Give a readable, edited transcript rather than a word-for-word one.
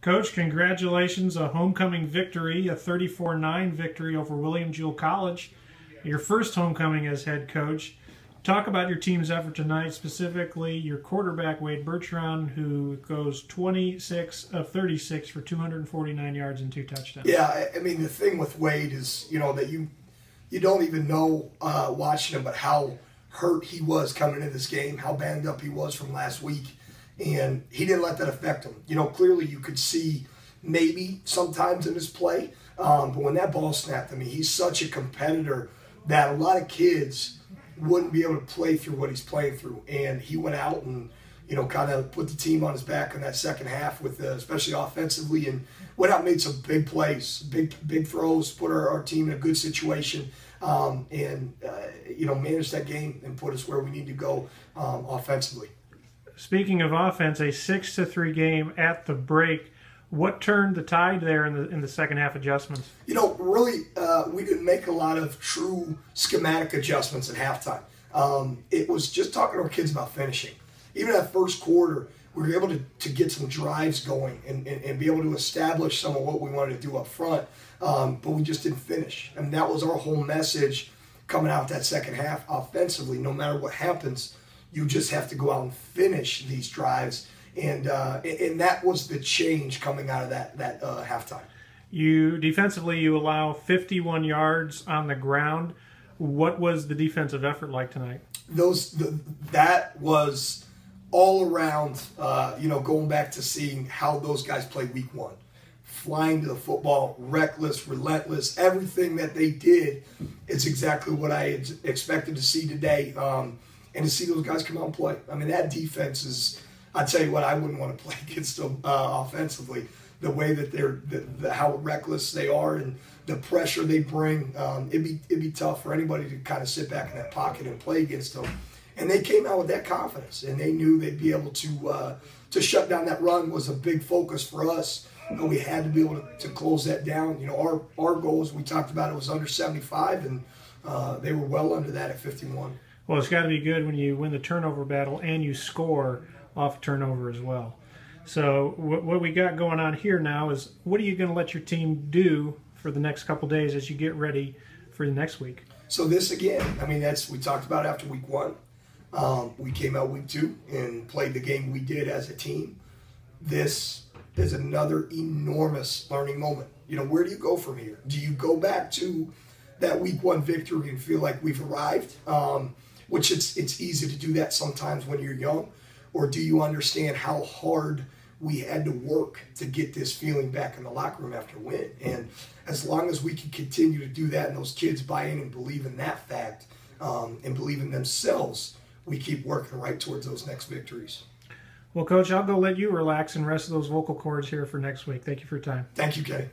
Coach, congratulations, a homecoming victory, a 34-9 victory over William Jewell College. Your first homecoming as head coach. Talk about your team's effort tonight, specifically your quarterback, Wade Bertrand, who goes 26 of 36 for 249 yards and 2 touchdowns. Yeah, I mean, the thing with Wade is, that you don't even know watching him, but how hurt he was coming into this game, how banged up he was from last week. And he didn't let that affect him. Clearly you could see maybe sometimes in his play, but when that ball snapped, I mean, he's such a competitor that a lot of kids wouldn't be able to play through what he's playing through. And he went out and, kind of put the team on his back in that second half, with especially offensively, and went out and made some big plays, big throws, put our team in a good situation, and managed that game and put us where we need to go offensively. Speaking of offense, a 6-3 game at the break. What turned the tide there in the second half adjustments? Really, we didn't make a lot of true schematic adjustments at halftime. It was just talking to our kids about finishing. Even that first quarter, we were able to get some drives going and be able to establish some of what we wanted to do up front, but we just didn't finish. And that was our whole message coming out that second half offensively. No matter what happens, you just have to go out and finish these drives, and that was the change coming out of that halftime. Defensively, you allow 51 yards on the ground. What was the defensive effort like tonight? That was all around. Going back to seeing how those guys played week one, flying to the football, reckless, relentless. Everything that they did is exactly what I had expected to see today. And to see those guys come out and play. I mean, that defense is, I'd tell you what, I wouldn't want to play against them offensively. The way that how reckless they are and the pressure they bring, it'd be tough for anybody to kind of sit back in that pocket and play against them. And they came out with that confidence, and they knew they'd be able to shut down that run. Was a big focus for us. We had to be able to close that down. Our goals, we talked about, it was under 75, and they were well under that at 51. Well, it's got to be good when you win the turnover battle and you score off turnover as well. So what we got going on here now is, what are you going to let your team do for the next couple days as you get ready for the next week? So this again, I mean, we talked about after week one. We came out week two and played the game we did as a team. This is another enormous learning moment. Where do you go from here? Do you go back to that week one victory and feel like we've arrived? Which it's easy to do that sometimes when you're young, or do you understand how hard we had to work to get this feeling back in the locker room after a win? And as long as we can continue to do that and those kids buy in and believe in that fact, and believe in themselves, we keep working right towards those next victories. Well, Coach, I'll go let you relax and rest of those vocal cords here for next week. Thank you for your time. Thank you, Kenny.